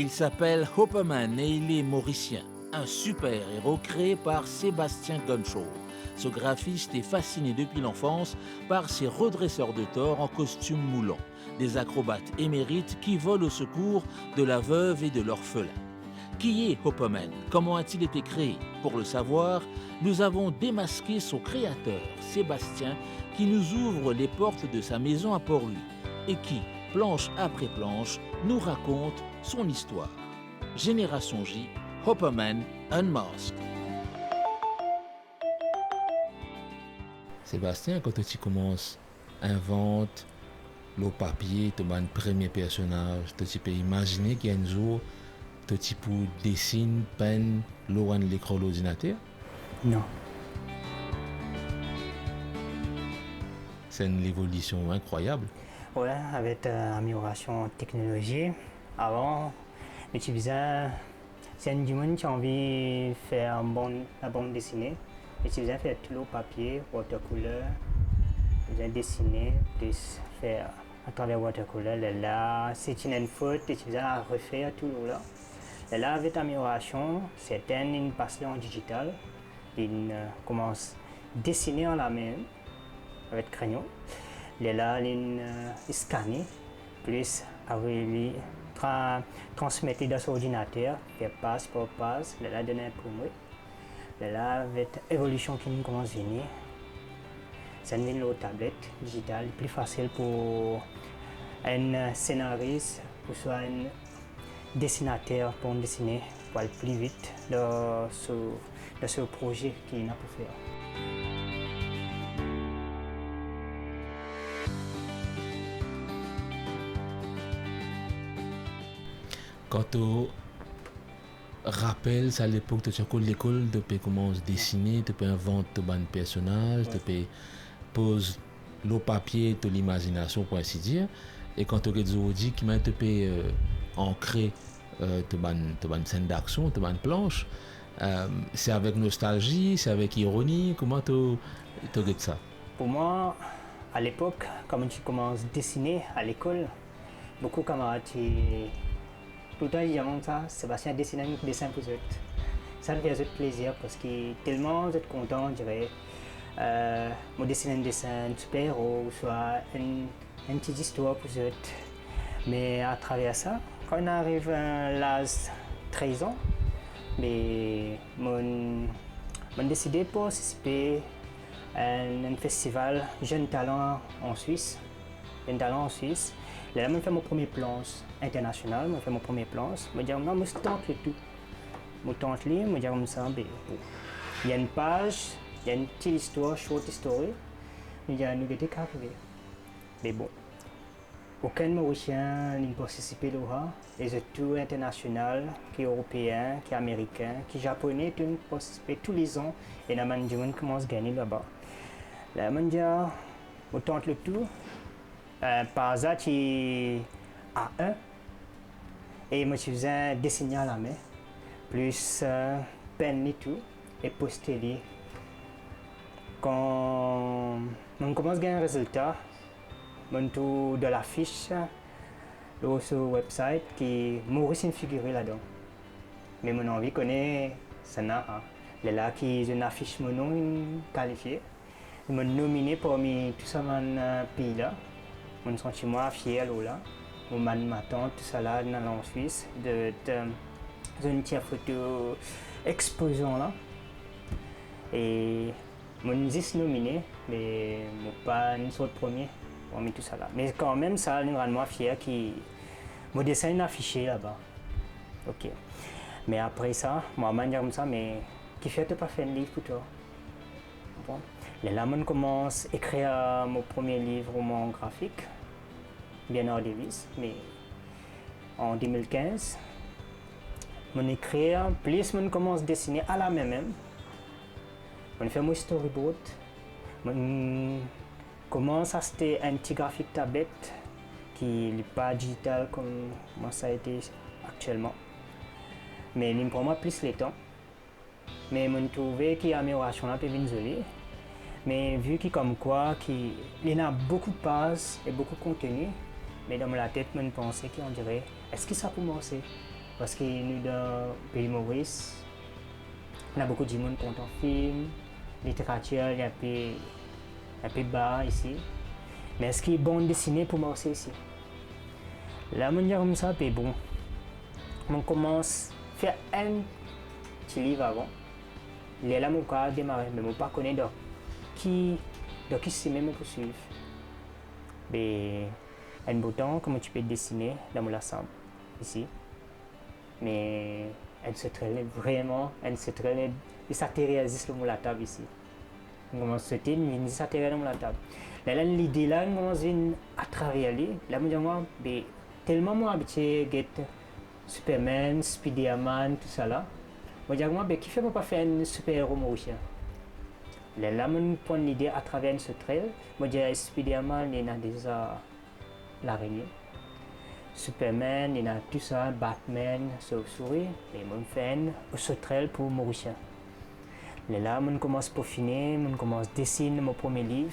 Il s'appelle Hopperman et il est mauricien, un super-héros créé par Sébastien Gonshaw. Ce graphiste est fasciné depuis l'enfance par ces redresseurs de tort en costume moulant, des acrobates émérites qui volent au secours de la veuve et de l'orphelin. Qui est Hopperman? Comment a-t-il été créé? Pour le savoir, nous avons démasqué son créateur, Sébastien, qui nous ouvre les portes de sa maison à Port-Louis et qui, planche après planche, nous raconte son histoire. Génération J, Hopperman Unmasked. Sébastien, quand tu commences, invente le papier, tu as un premier personnage, tu peux imaginer qu'il y a un jour, tu peux dessiner, peindre, l'écran de l'ordinateur? Non. C'est une évolution incroyable. Ouais, avec l'amélioration technologique, avant, j'utilisais, c'est du monde qui a envie de faire la bande dessinée, j'utilisais faire tout le papier, watercolor, j'ai dessiné, plus faire à travers watercolor, là, c'est une faute, j'utilisais à refaire tout là. Là, avec l'amélioration, certaines une passent en digital, ils commencent à dessiner en la main avec crayon. Là, ils scannent, plus avec transmettre dans son ordinateur, faire passe par passe, là, donner imprimé. Là, avec l'évolution qui nous commence à venir, c'est une tablette digitale plus facile pour un scénariste, pour soit un dessinateur pour dessiner pour aller plus vite dans ce projet qu'il a pour faire. Quand tu rappelles à l'époque de l'école, tu peux commencer à dessiner, tu peux inventer un personnage, tu peux poser le papier, de l'imagination pour ainsi dire. Et quand tu dis que tu peux ancrer une scène d'action, une planche, c'est avec nostalgie, c'est avec ironie, comment tu regardes ça? Pour moi, à l'époque, quand tu commences à dessiner à l'école, beaucoup de camarades tout le temps ils disent ça, Sébastien dessine un dessin pour eux. Ça me fait plaisir parce que tellement vous êtes content, je dirais, moi dessiner un dessin super-héros, ou soit une petite histoire pour eux. Mais à travers ça, quand on arrive à l'âge de 13 ans, j'ai décidé de participer à un festival Jeunes Talents en Suisse. Là, j'ai fait mon premier planche international, j'ai fait mon premier planche. Je me dis, non, je tente le tout. Je tente le, je me dis comme ça, il y a une page, il y a une petite histoire, short story. Je me dis, nous sommes arrivés. Mais bon, aucun Mauricien n'a participé là. Les autres internationaux, qui européens, qui américains, qui japonais, tous participé tous les ans. Et le management commence à gagner là-bas. Là, je me dis, je tente le tout. Par hasard, tu as A1 et moi je faisais dessiner à la main, plus peine et tout, et poster. Quand on commence à gagner un résultat, on trouve de la fiche sur le website qui Maurice est figuré là-dedans. Mais mon envie connaît ça n'a pas. Là qui une affiche mon nom qualifié, ils m'ont nominé parmi tous ces pays là. Je me sens moi fier là. Ma tante, tout ça là, en Suisse, de une petite photo exposition là. Et je suis nominé, mais je suis pas une sorte premier parmi tout ça là. Mais quand même, ça me rend moi fier que mon dessin est affiché là-bas. Ok. Mais après ça, moi, je me dis comme ça, mais qui fait pas faire un livre pour toi? Bon. Là, je commence à écrire mon premier livre roman graphique, Bernard Davis, mais en 2015, je écris, plus je commence à dessiner à la main même. Je fais mon storyboard, je commence à acheter un petit graphique tablette qui n'est pas digital comme ça a été actuellement. Mais il me prend plus le temps. Mais je trouve que l'amélioration là peut venir jolie. Mais vu qu'il comme quoi il y a beaucoup de pages et beaucoup de contenu, mais dans la tête je pensais qu'on dirait est-ce que ça peut marcher? Parce que nous, dans le pays Maurice, on a beaucoup de monde qui compte en film, littérature, il y a un peu bas ici. Mais ce qui est bon dessiné pour moi aussi ici. Là, on dit comme ça, puis bon, on commence à faire un petit livre avant. Là, mon cas a démarré, mais je ne connais pas qui c'est même pour suivre. Mais un bouton, comme tu peux dessiner dans mon ensemble ici. Mais elle se traîne vraiment, elle se traîne, et ça sur la table ici. On commence à sauter, mais ça traîne dans la table. Là, l'idée là, on commence à travailler. Là, moi, tellement moi habitué à Superman, Spider-Man, tout ça là. Moi, qui fait pas faire un super-héros mauricien? Là, on prend l'idée à travers ce trait. Moi, Spider-Man, il y a déjà l'araignée. Superman, il y a tout ça, Batman, Sauve-souris, et on fait un sauterelle pour Mauricien. Là, on commence à peaufiner, on commence à dessiner mon premier livre.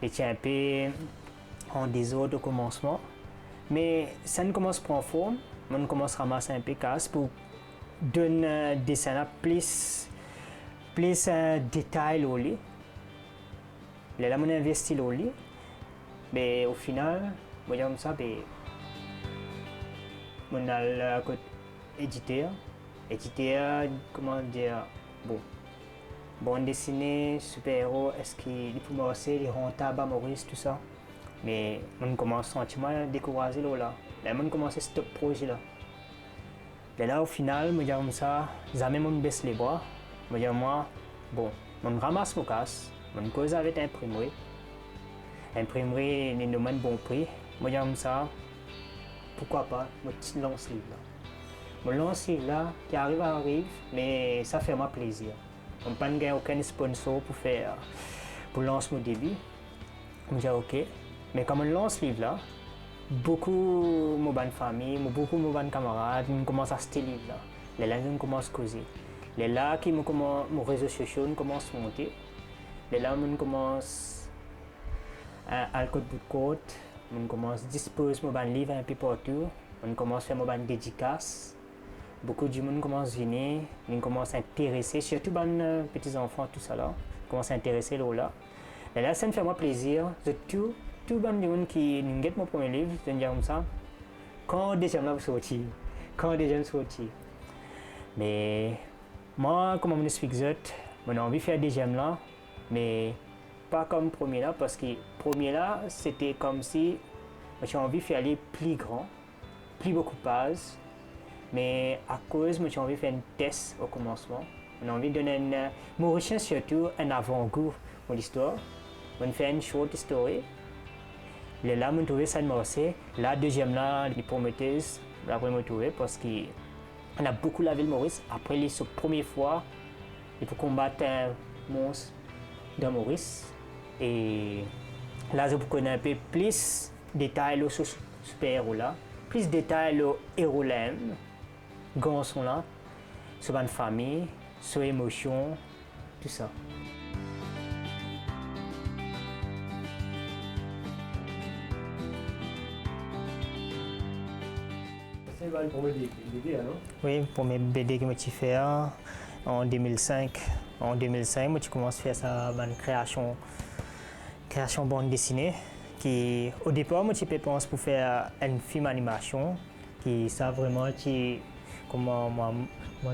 Et c'est un peu en désordre au commencement. Mais ça ne commence pas en forme. On commence à ramasser un peu casse pour donner un dessin plus détail au lit. Là, on investit au lit. Mais au final, comme ça, on a le côté éditeur. Éditeur, comment dire, bon dessiné, super-héros, est-ce qu'il peut marcher, il est rentable à Maurice, tout ça. Mais on commence à décourager là. Là, on commence à stopper le projet là. Là, au final, je dis comme ça, jamais on baisse les bras. Je dis on ramasse mon casse, on cause avec l'imprimerie. L'imprimerie, il nous donne bon prix. Je dis comme ça, pourquoi pas, je lance ce livre là. Je lance ce livre là, qui arrive, mais ça fait moi plaisir. On n'a pas aucun sponsor pour lancer mon début. Je dis ok. Mais quand on lance ce livre là, beaucoup de ma famille, beaucoup de mes camarades, commencent à acheter ce livre là. Les là, on commence à causer. Les là, qui mes réseaux sociaux commencent à monter. Les là, on commence à côté bout de côte. On commence à disposer mes livres un peu partout. On commence à faire mes dédicaces. Beaucoup de gens commencent à venir, ils commencent à s'intéresser, surtout les petits enfants, tout ça là, commencent à s'intéresser là. Et là, ça me fait moi plaisir. Tout le monde qui nous mon premier livre, je dis comme ça, quand déjà là vous sortir, Mais moi, comme je m'explique, j'ai envie de faire deuxième là, mais pas comme premier là, parce que premier là, c'était comme si j'ai envie de faire aller plus grand, plus beaucoup de pages. Mais à cause, j'ai envie de faire un test au commencement. J'ai envie de donner un Mauricien surtout un avant-goût pour l'histoire. On fait une short story. Là, je trouve ça de marcher. La deuxième là, les prometteuses, là, je trouvé parce qu'on a beaucoup la ville Maurice. Après, la première fois, il faut combattre un monstre dans Maurice. Et là, je connais un peu plus de détails sur ce super-héros là, plus de détails sur le héros là. Garçons là, sur une famille, sur l'émotion, tout ça. C'est le premier BD alors? Oui, le premier BD que je fais en 2005. En 2005, je commence à faire ça, une création bande dessinée. Qui, au départ, je pense pour faire un film animation, qui ça vraiment comment moi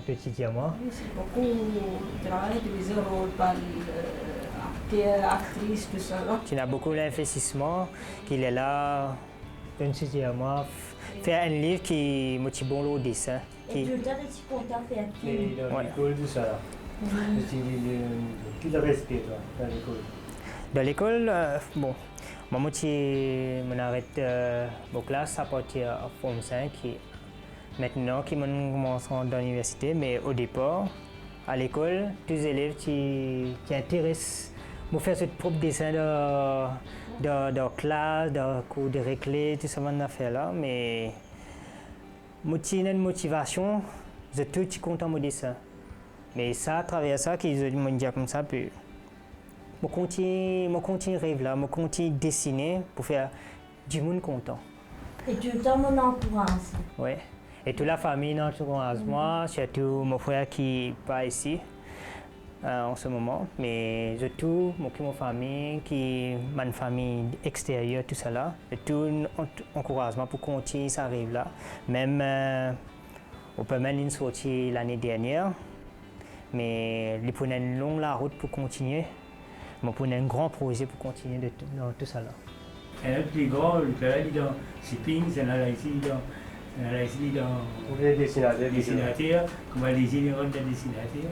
quotidiennement. C'est beaucoup de travail de mise en rôle par acteurs, actrices, tout ça. Il y a beaucoup d'investissement qu'il est là, quotidiennement, faire un livre qui motive bon le dessin. Et tu as des contents faire un film. Dans l'école, tout ça là. Qui le respect dans l'école? Dans l'école, moi je m'arrête aux classes à partir de Forme 5. Maintenant, qui commence dans l'université, mais au départ, à l'école, tous les élèves qui intéressent me faire ce propre dessin de classe, de cours de récré, tout ça, on a fait là. Mais une motivation, je suis tout content de ça. Mais ça, à travers ça, qu'ils ont dit comme ça, puis je continue rêve là, je continue dessiner pour faire du monde content. Et tout le temps, mon encourage. Oui. Et toute la famille encourage moi, surtout mon frère qui n'est pas ici en ce moment. Mais surtout, ma famille, ma famille extérieure, tout ça là. Et tout encouragement pour continuer ça arrive là. Même, on peut même une sortie l'année dernière. Mais il prenait une longue la route pour continuer. On prenait un grand projet pour continuer dans tout ça là. Et le plus grand, le père dit dans Shipping, c'est là ici dans Vous êtes dessinateur. on va dessiner un dessinateur.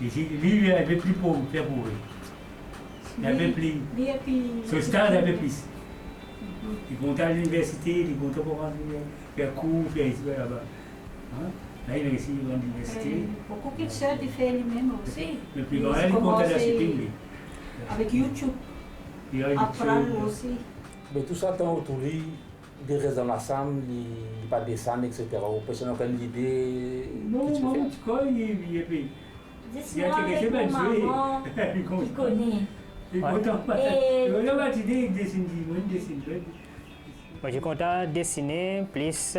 Lui, il est un peu plus pauvre, très pauvre. Il est un peu plus. Ce stade un peu plus. Il compte à l'université, il compte pour faire cours, faire ici, là-bas. Là, il est ici à l'université. Beaucoup de choses, il fait lui-même aussi. Le plus grand, il compte à la Shipping. Avec YouTube, apprendre aussi. Mais tout ça, tant autour de des raisons ensemble, il pas descendre, etc. Ou personne n'a une idée. Non, non, tu connais, il est plus. Dis-moi avec mon maman qui connaît. Il est content. Il dessine. Moi, j'ai content de dessiner, plus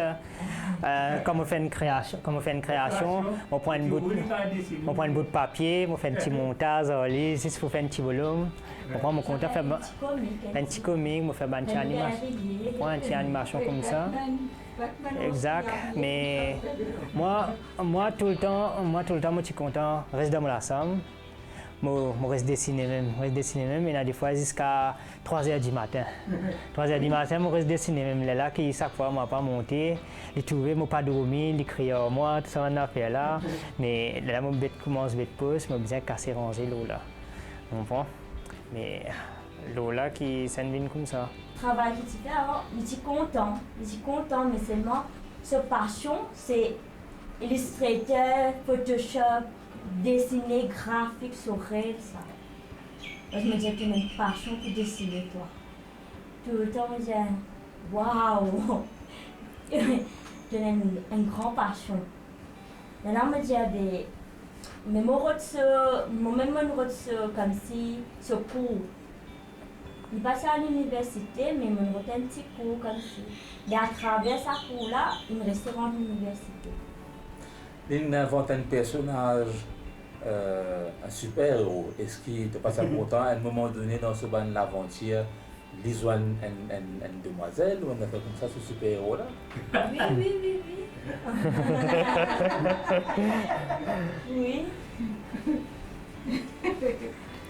comme on fait une création, on prend un bout de papier, on fait un petit montage, si il faut faire un petit volume, on prend mon content faire un petit comique, on fait une petite animation, on prend une petite animation comme ça. Exact, mais moi tout le temps, je suis content, reste dans la chambre. Je reste dessiner même. Il y a des fois jusqu'à 3h du matin. 3h du matin, je reste dessiner même. Là, qui chaque fois, je ne pas monter. Je trouve, je pas dormi, je crie à moi, tout ça, on a fait là. Mais là, je commence à pause, je me besoin de casser ranger l'eau là. Vous comprenez? Mais l'eau là qui s'en vient comme ça. Le travail que tu fais avant, je suis content, mais seulement, sa passion, c'est Illustrator, Photoshop, dessiner, graphique sur réel, ça. Moi, je me dis que tu as une passion pour dessiner, toi. Tout le temps, je me dis, waouh! Tu as une grande passion. Et là, je me dis, mais moi-même, comme si, ce cours. Il passe à l'université, mais je me un petit cours comme si. Et à travers ce cours-là, il me restait à l'université. Il invente un personnage, un super-héros. Est-ce qu'il te passe pourtant à un moment donné dans ce ban l'aventure, lisant une demoiselle ou on a fait comme ça ce super-héros-là? Oui. Oui.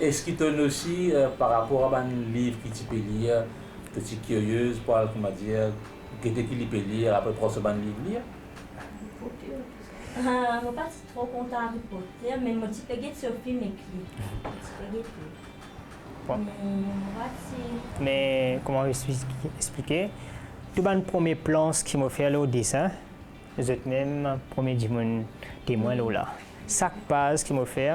Est-ce qu'il donne aussi, par rapport à un livre qui tu peux lire, que tu es curieuse, pour comment dire, que tu peux lire, après prendre ce livre lire? Je ne suis pas trop content Harry Potter, mais je suis payée sur film écrit. Mais comment expliquer? Tout le premier plan qui m'a fait au dessin, je même premier témoin là. Chaque page qui m'a fait,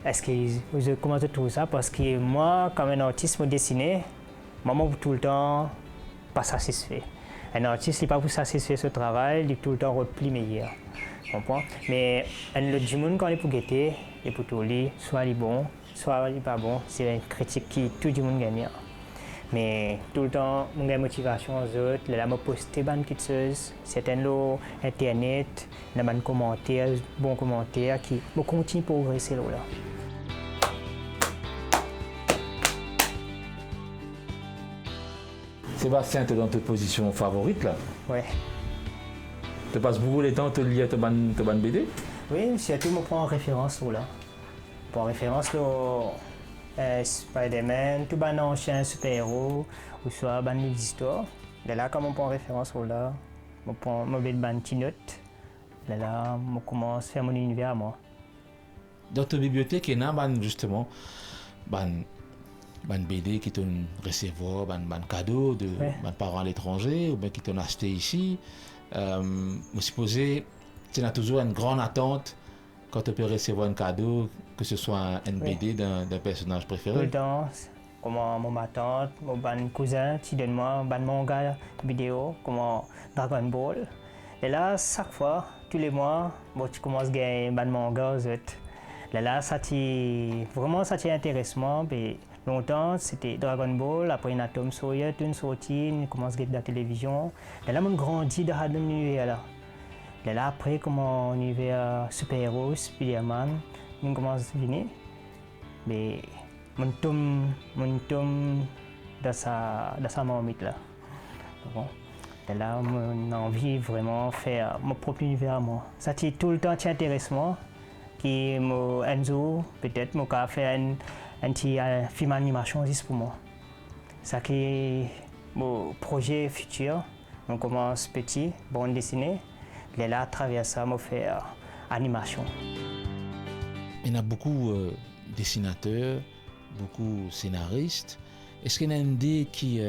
est-ce que je commence tout ça parce que moi, comme un artiste, je dessine, maman tout le temps pas satisfait. Un artiste n'est pas pour satisfaire ce travail, il est tout le temps repli meilleur. Mais le du monde quand il est pour guetter, il est pour tout lire, soit il est bon, soit il n'est pas bon. C'est une critique qui tout le monde gagne. Mais tout le temps, mon motivation aux autres, là, je poste des petites choses, certaines sur Internet, des bons commentaires qui continuent à progresser là. Sébastien, tu es dans ta position favorite là? Oui. Tu passes beaucoup de temps à te lire ta bande BD? Oui, surtout je prends en référence là. Je prends en référence Spider-Man, tout les anciens super-héros, ou soit les livres d'histoire. Là, comme on prend en référence là, je prends une petite note. Là, je commence à faire mon univers à moi. Dans ta bibliothèque, il y a justement ban BD qui t'ont recevoir ban cadeau de parents à l'étranger ou bien qui t'ont acheté ici. Je suppose que tu as toujours une grande attente quand tu peux recevoir un cadeau, que ce soit un BD d'un personnage préféré. Tout le temps. comment ma tante, mon cousin, qui donne moi un manga vidéo, comment Dragon Ball. Et là, chaque fois, tous les mois, tu commences à gagner un manga aux autres. Là, ça intéresse moi. Longtemps, c'était Dragon Ball, après Natom Soya, une sortie, on commence à regarder la télévision. Là, on grandit dans l'univers. Là, après, comment l'univers super-héros, Spider-Man, on commence à venir. Mais on tombe dans sa marmite là. Bon. Et là, on a envie vraiment de faire mon propre univers à moi. Ça, tout le temps, intéresse moi. Qui Enzo, peut-être, moi, faire un petit film d'animation juste pour moi. Ça qui est mon projet futur. On commence petit, bande dessinée. Et là, à travers ça, on fait animation. Il y a beaucoup dessinateurs, beaucoup scénaristes. Est-ce qu'il y a une idée qui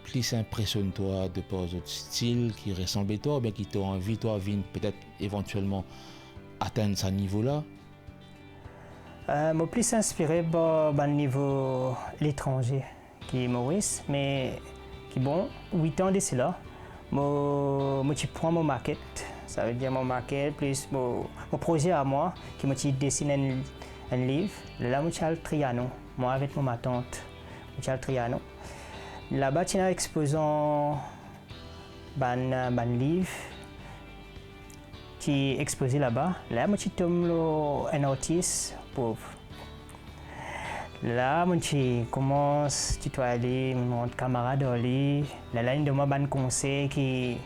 plus impressionne toi de par votre style, qui ressemble à toi, ou bien qui t'a envie, toi, peut-être éventuellement atteindre ce niveau-là? Je suis plus inspiré par le niveau l'étranger, qui est Maurice, mais qui bon, 8 ans d'ici là, je prends mon maquette, ça veut dire mon maquette, plus mon projet à moi, qui me dessine un livre. Là, je suis le Trianon, moi avec ma tante, je suis le Trianon. Là-bas, il y a une exposition d'un livre qui est exposé là-bas. Là, je suis un artiste pauvre. Là, je commence à tutoyer mon camarade Ali. Là, il demande un conseil qui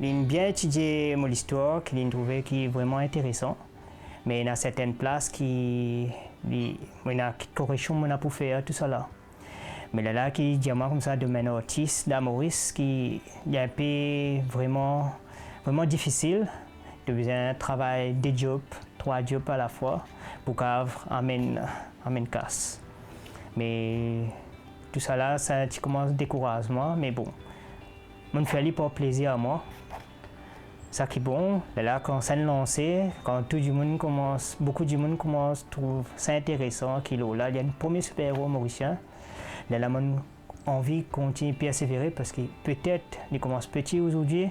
il bien étudié mon histoire, qu'il a trouvé qui est vraiment intéressant. Mais il y a certaines places qui il y a une correction pour faire tout ça là. Mais là, qui dit comme ça de mon artiste, d'Amoris, qui est un peu vraiment difficile. De besoin de travailler 2 jobs, 3 jobs à la fois pour amener casse. Mais tout ça là, ça commence à décourager moi, mais bon, je fais pour plaisir à moi. Ça qui est bon, là quand ça est lancé, quand beaucoup de monde commence à trouver ça intéressant, là il y a un premier super-héros mauricien. Là, j'ai envie de continuer à persévérer parce que peut-être il commence petit aujourd'hui,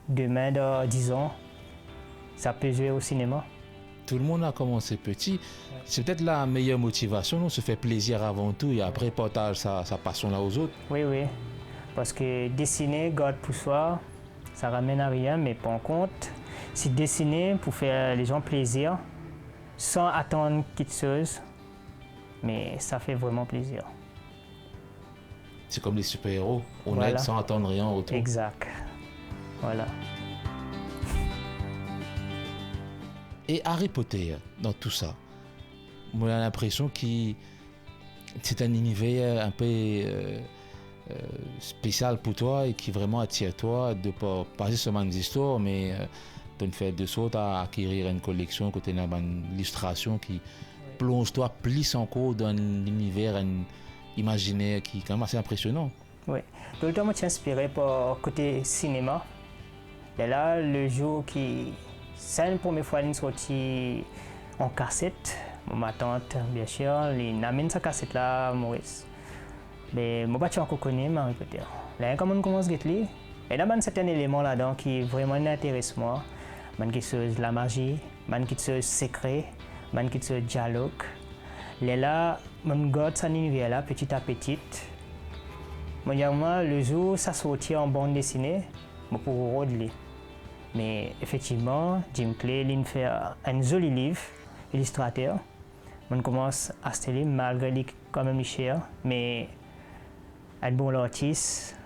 demain dans 10 ans, ça peut jouer au cinéma. Tout le monde a commencé petit. C'est peut-être la meilleure motivation, on se fait plaisir avant tout et après partage sa passion là aux autres. Oui, parce que dessiner, garde pour soi, ça ramène à rien, mais par contre, si dessiner pour faire les gens plaisir, sans attendre quelque chose, mais ça fait vraiment plaisir. C'est comme les super-héros, on aide sans attendre rien en retour. Exact, voilà. Et Harry Potter, dans tout ça, moi j'ai l'impression que c'est un univers un peu spécial pour toi et qui vraiment attire toi, de pas seulement des histoires, mais de faire de sorte à acquérir une collection côté d'une illustration qui plonge toi plus encore dans l'univers imaginaire qui est quand même assez impressionnant. Oui, tout le temps je suis inspiré par le côté cinéma. Et là, le jour qui... C'est la première fois qu'il est sorti en cassette. Ma tante, bien sûr, il amène sa cassette là, Maurice. Mais je ne sais pas encore connaître Harry Potter. Là, quand on commence à lire, il y a certains éléments là-dedans qui vraiment intéressent moi. Quelque chose de la magie, quelque chose de secret, quelque chose de dialogue. Là, je garde cet univers là petit à petit. Le jour où ça sortit en bande dessinée, je pourrais le lire. Mais effectivement, Jim Clay il fait un joli livre, illustrateur. On commence à se lire malgré qu'il est quand même cher, mais un bon artiste,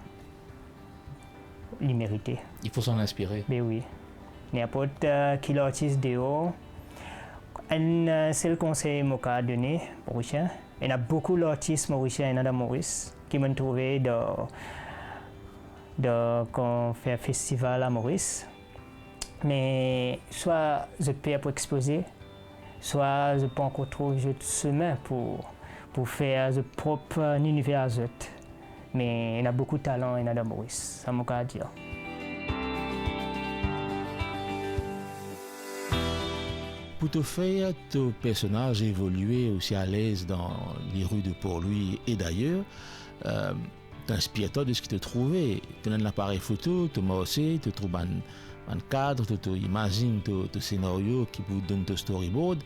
il mérite. Il faut s'en inspirer. Mais oui. N'importe quel artiste de haut, un seul conseil que je peux donner mauricien. Il y a beaucoup d'artistes mauriciens dans Maurice qui m'ont trouvé quand on fait un festival à Maurice. Mais soit je paie pour exposer, soit je peux encore trouver le chemin pour faire le propre univers à eux. Mais il y a beaucoup de talent dans Maurice, ça me peut dire. pour te faire ton personnage évoluer aussi à l'aise dans les rues de Port-Louis et d'ailleurs, t'inspire-toi de ce qui te trouvait. Tu as un appareil photo, tu m'as aussi, tu trouves un cadre, tu imagines ton scénario qui vous donne ton storyboard.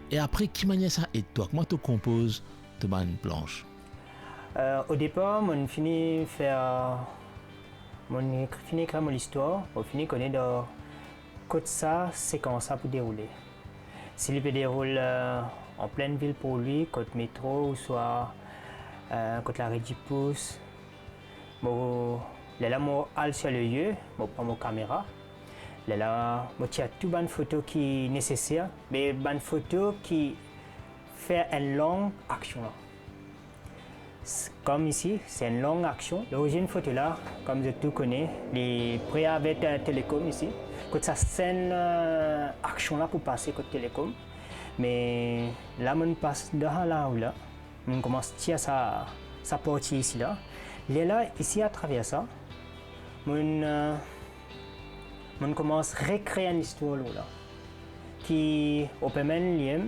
Et après, qui manière ça aide toi? Comment tu composes une planche? Au départ, on finit faire mon écrire mon histoire, on finit connaître côté ça, séquence ça pour dérouler. S'il peut dérouler en pleine ville pour lui, côté métro ou soit côté la rue du Pouce, là moi aller sur le lieu, je prends ma caméra. Là moi tiens tout bonne photo qui est nécessaire, mais bonne photo qui fait une longue action là. Comme ici, c'est une longue action. L'origine photo là, comme je tout connais, les prêts avec Télécom ici. Quand ça scène action là pour passer côté Télécom, mais là on passe dans là où là, on commence à tirer sa partie ici là. Là ici à travers ça, on commence à recréer une histoire là, qui au même lieu.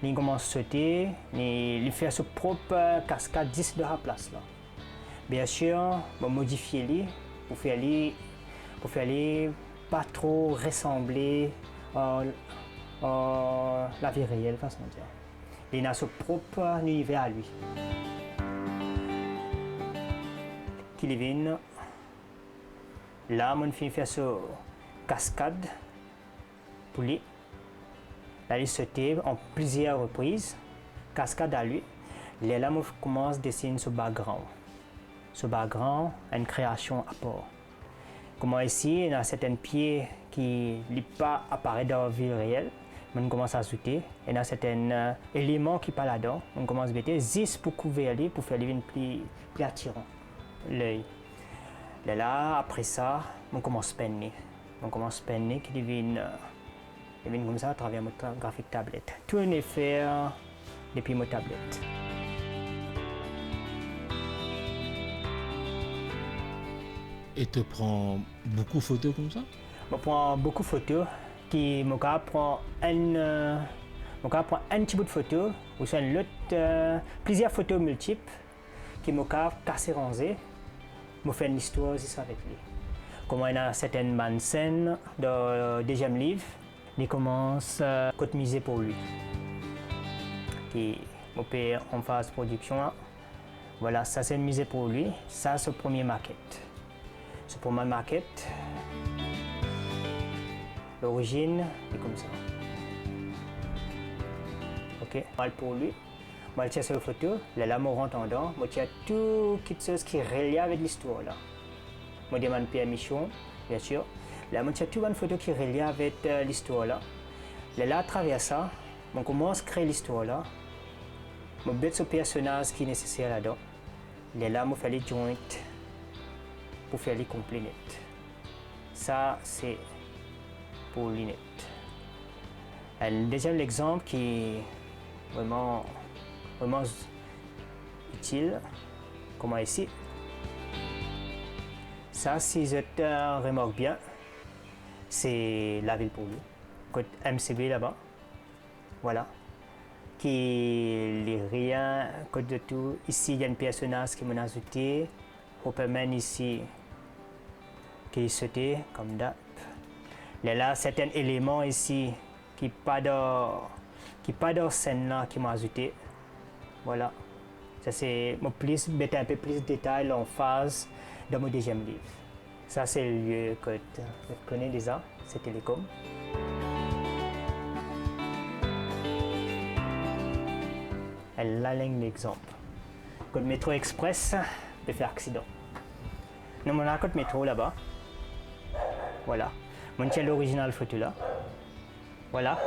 Il commence à sauter, il fait sa propre cascade 10 de la place là. Bien sûr, on modifie les pour faire pas trop ressembler à la vie réelle façon de dire. Il a son propre univers à lui. Qu'il vient là, on fait faire sa cascade pour lui. Là, il sautait en plusieurs reprises, cascade à lui. Là, on commence à dessiner ce background. Ce background a une création à part. Comme ici, il y a certains pieds qui ne pas apparaître dans la vie réelle. On commence à ajouter. Il y a certains éléments qui sont là-dedans. On commence à mettre juste pour couvrir lui, pour faire lui plus attirant l'œil. Là, après ça, on commence à peiner. On commence à peiner qui devient comme ça à travers mon graphique tablette. Tout est fait depuis mon tablette. Et tu prends beaucoup de photos comme ça? Je prends beaucoup de photos. Je prends un petit bout de photo ou soit plusieurs photos multiples qui me cassé rangé. Je fais une histoire aussi avec lui. Comme il y a certaines bonnes scènes dans le deuxième livre. Il commence à cotiser pour lui. Qui en phase de production. Voilà, ça c'est une mise pour lui. Ça c'est la première maquette. C'est pour ma maquette. L'origine est comme ça. Ok, mal pour lui. Moi je tiens sur la photo. Là, je rentre en dedans. Je tiens toutes les choses qui sont reliées avec l'histoire là. Je demande Pierre Michon, bien sûr. Là, je tiens toute une photo qui est reliée avec l'histoire là. Là, à travers ça, on commence à créer l'histoire là. Je mets ce personnage qui est nécessaire là-dedans. Là, je fais les joints pour faire les complets nets. Ça, c'est pour les nets. Le deuxième exemple qui est vraiment utile, comme ici. Ça, si je te remarque bien, c'est la ville pour lui. Côté MCB là-bas. Voilà. Qui est rien, côté de tout. Ici, il y a un personnage qui m'a ajouté. Hopperman ici, qui est sauté comme d'hab. Là, certains éléments ici qui pas dans scène là qui m'a ajouté. Voilà. Ça c'est plus mettre un peu plus de détails en phase dans mon deuxième livre. Ça c'est le lieu que je connais déjà, c'est Télécom. Elle a l'exemple. Quand le métro express peut faire accident. Nous on a un métro là-bas. Voilà. On tient l'original photo là. Voilà.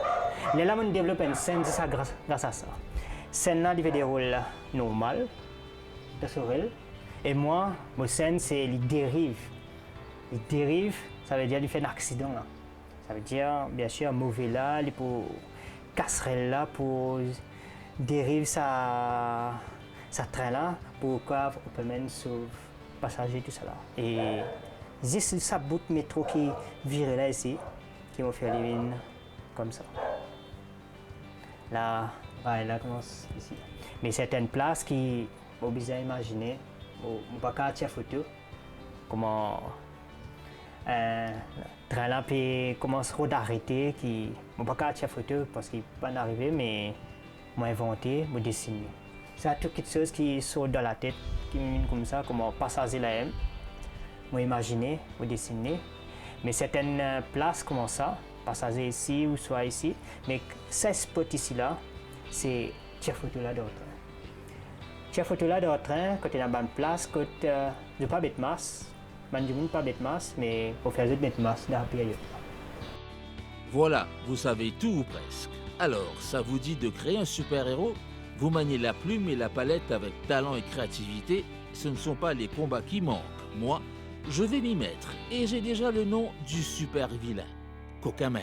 Là, on développe une scène grâce à ça. Scène là, il fait des rôles normaux, naturels. Et moi, ma scène, c'est les dérives. Les dérives, ça veut dire qu'il fait un accident là. Ça veut dire, bien sûr, mauvais là, il pour casserelle là, pour dérive sa train là, pour qu'on peut même sauver passager tout ça là. Et juste ça bout de métro qui vire là ici, qui m'a fait les mines comme ça. Là, ouais, là commence ici. Mais certaines places qui m'ont bien imaginé, on va pas faire photo, comment train là puis commence d'arrêter, qui on va pas faire photo parce qu'il pas arrivé, mais moi inventé, moi dessiner. C'est toutes les choses qui sont dans la tête, qui me comme ça, comment passager la M, moi imaginer, moi dessiner. Mais certaines places comme ça, passager ici ou soit ici, mais ces spots ici là, c'est tiens photo là dans le train. Tiens photo là dans le train, quand tu es dans la bonne place, quand tu n'as pas bête masse, man du monde pas bête masse, mais pour faire bête masse dans la période. Voilà, vous savez tout ou presque. Alors, ça vous dit de créer un super-héros? Vous maniez la plume et la palette avec talent et créativité, ce ne sont pas les combats qui manquent. Moi, je vais m'y mettre et j'ai déjà le nom du super vilain, Cocaman.